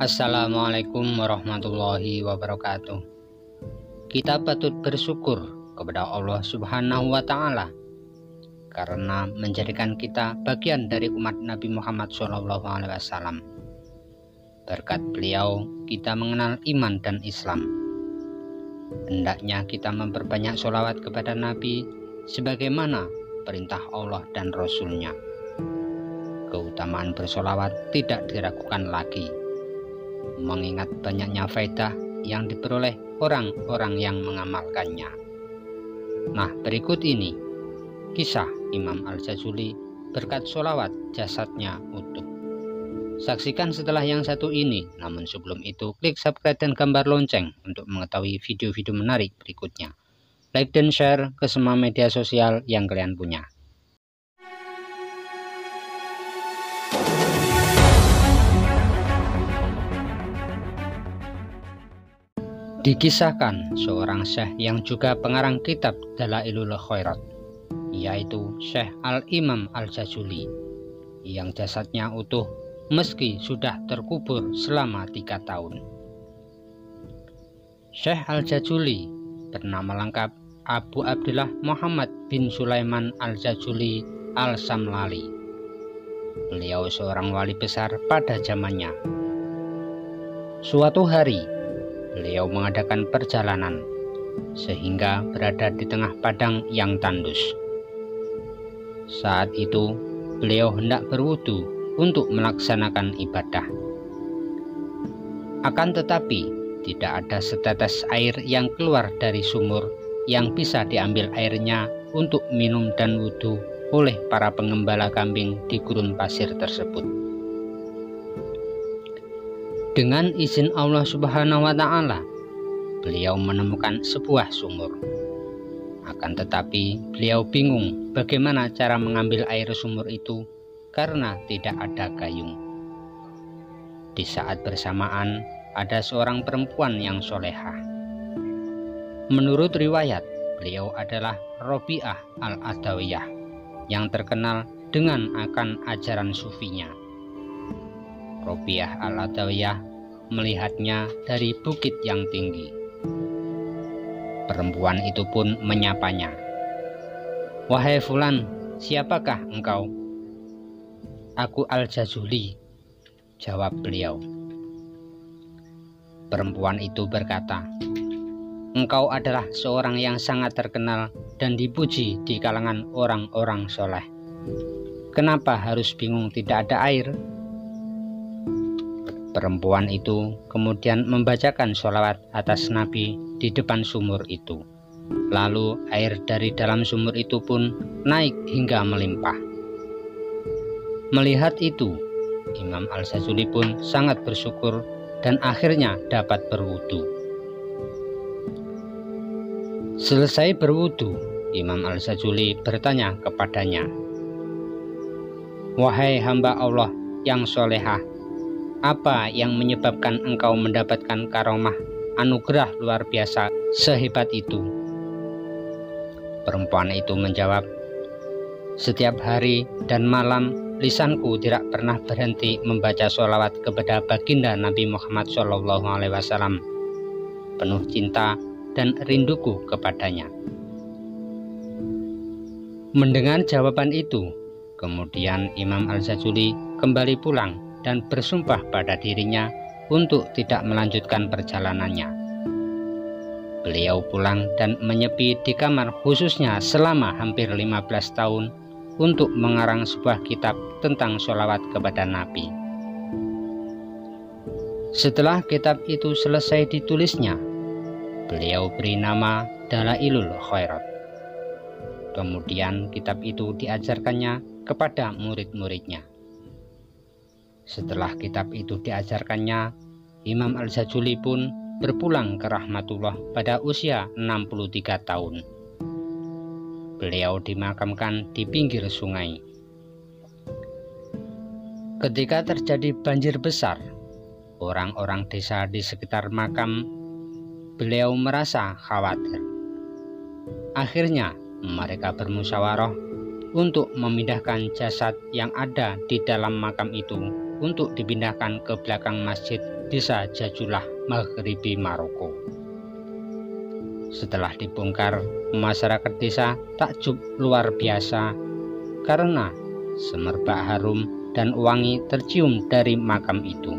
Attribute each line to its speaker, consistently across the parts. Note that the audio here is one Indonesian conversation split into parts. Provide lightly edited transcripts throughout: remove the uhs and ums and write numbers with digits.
Speaker 1: Assalamualaikum warahmatullahi wabarakatuh. Kita patut bersyukur kepada Allah Subhanahu wa Ta'ala karena menjadikan kita bagian dari umat Nabi Muhammad SAW. Berkat beliau, kita mengenal iman dan Islam. Hendaknya kita memperbanyak sholawat kepada Nabi sebagaimana perintah Allah dan Rasul-Nya. Keutamaan bersolawat tidak diragukan lagi, mengingat banyaknya faedah yang diperoleh orang-orang yang mengamalkannya. Nah, berikut ini kisah Imam Al-Jazuli berkat sholawat jasadnya utuh. Saksikan setelah yang satu ini, namun sebelum itu klik subscribe dan gambar lonceng untuk mengetahui video-video menarik berikutnya. Like dan share ke semua media sosial yang kalian punya. Dikisahkan seorang syekh yang juga pengarang kitab Dalailul Khairat, yaitu Syekh Al-Imam Al-Jazuli, yang jasadnya utuh meski sudah terkubur selama 3 tahun. Syekh Al-Jazuli bernama lengkap Abu Abdullah Muhammad bin Sulaiman Al-Jazuli Al-Samlali. Beliau seorang wali besar pada zamannya. Suatu hari, beliau mengadakan perjalanan sehingga berada di tengah padang yang tandus. Saat itu, beliau hendak berwudu untuk melaksanakan ibadah. Akan tetapi, tidak ada setetes air yang keluar dari sumur yang bisa diambil airnya untuk minum dan wudu oleh para pengembala kambing di gurun pasir tersebut. Dengan izin Allah Subhanahu wa Ta'ala, beliau menemukan sebuah sumur. Akan tetapi, beliau bingung bagaimana cara mengambil air sumur itu karena tidak ada gayung. Di saat bersamaan, ada seorang perempuan yang solehah. Menurut riwayat, beliau adalah Robi'ah Al-Adawiyah yang terkenal dengan akan ajaran sufinya. Robi'ah Al-Adawiyah melihatnya dari bukit yang tinggi. Perempuan itu pun menyapanya. "Wahai Fulan, siapakah engkau?" "Aku Al-Jazuli," jawab beliau. Perempuan itu berkata, "Engkau adalah seorang yang sangat terkenal dan dipuji di kalangan orang-orang soleh. Kenapa harus bingung tidak ada air?" Perempuan itu kemudian membacakan sholawat atas Nabi di depan sumur itu. Lalu air dari dalam sumur itu pun naik hingga melimpah. Melihat itu, Imam Al-Jazuli pun sangat bersyukur dan akhirnya dapat berwudu. Selesai berwudu, Imam Al-Jazuli bertanya kepadanya, "Wahai hamba Allah yang solehah, apa yang menyebabkan engkau mendapatkan karomah anugerah luar biasa sehebat itu?" Perempuan itu menjawab, "Setiap hari dan malam lisanku tidak pernah berhenti membaca sholawat kepada baginda Nabi Muhammad SAW, penuh cinta dan rinduku kepadanya." Mendengar jawaban itu, kemudian Imam Al-Jazuli kembali pulang dan bersumpah pada dirinya untuk tidak melanjutkan perjalanannya. Beliau pulang dan menyepi di kamar khususnya selama hampir 15 tahun untuk mengarang sebuah kitab tentang sholawat kepada Nabi. Setelah kitab itu selesai ditulisnya, beliau beri nama Dalailul Khairat. Kemudian kitab itu diajarkannya kepada murid-muridnya. Setelah kitab itu diajarkannya, Imam Al-Jazuli pun berpulang ke rahmatullah pada usia 63 tahun. Beliau dimakamkan di pinggir sungai. Ketika terjadi banjir besar, orang-orang desa di sekitar makam beliau merasa khawatir. Akhirnya mereka bermusyawarah untuk memindahkan jasad yang ada di dalam makam itu untuk dipindahkan ke belakang masjid desa Jajulah, Maghribi Maroko. Setelah dibongkar, masyarakat desa takjub luar biasa karena semerbak harum dan wangi tercium dari makam itu.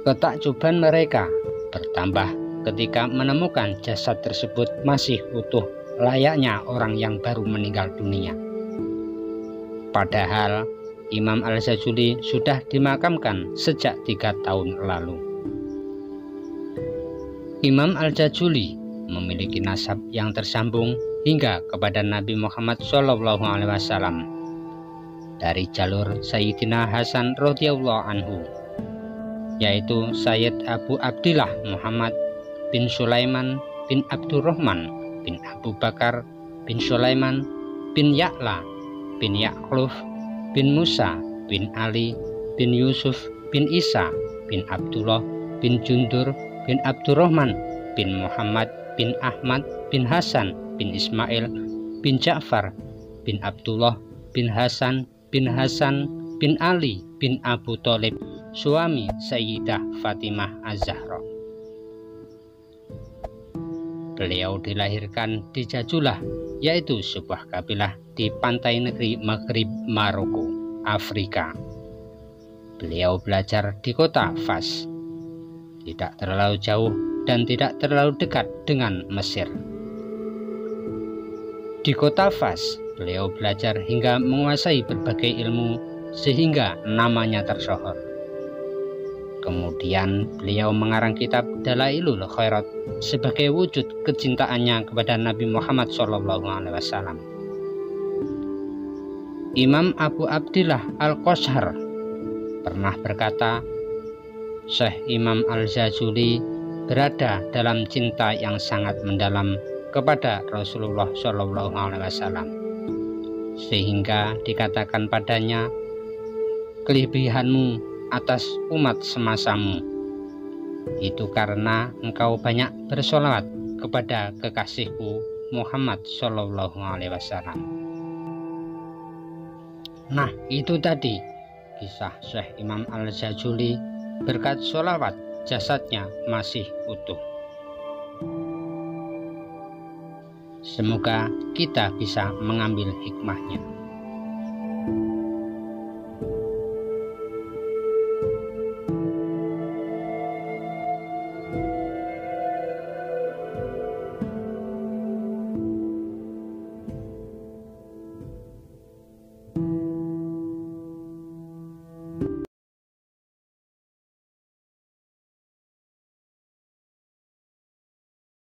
Speaker 1: Ketakjuban mereka bertambah ketika menemukan jasad tersebut masih utuh, layaknya orang yang baru meninggal dunia. Padahal Imam Al-Jazuli sudah dimakamkan sejak 3 tahun lalu. Imam Al-Jazuli memiliki nasab yang tersambung hingga kepada Nabi Muhammad SAW dari jalur Sayyidina Hasan radhiyallahu anhu, yaitu Sayyid Abu Abdillah Muhammad bin Sulaiman bin Abdurrahman bin Abu Bakar bin Sulaiman bin Ya'la bin Ya'kluf bin Musa bin Ali bin Yusuf bin Isa bin Abdullah bin Jundur bin Abdurrahman bin Muhammad bin Ahmad bin Hasan bin Ismail bin Ja'far bin Abdullah bin Hasan bin Ali bin Abu Thalib, suami Sayyidah Fatimah Az-Zahra. Beliau dilahirkan di Jajulah, yaitu sebuah kabilah di pantai negeri Maghrib Maroko, Afrika. Beliau belajar di kota Fas, tidak terlalu jauh dan tidak terlalu dekat dengan Mesir. Di kota Fas, beliau belajar hingga menguasai berbagai ilmu sehingga namanya tersohor. Kemudian beliau mengarang kitab Dalailul Khairat sebagai wujud kecintaannya kepada Nabi Muhammad SAW. Imam Abu Abdillah Al-Qashar pernah berkata, Syekh Imam Al-Jazuli berada dalam cinta yang sangat mendalam kepada Rasulullah SAW, sehingga dikatakan padanya, kelebihanmu atas umat semasamu itu karena engkau banyak bersolawat kepada kekasihku Muhammad SAW. Nah, itu tadi kisah Syekh Imam Al-Jazuli. Berkat solawat jasadnya masih utuh. Semoga kita bisa mengambil hikmahnya.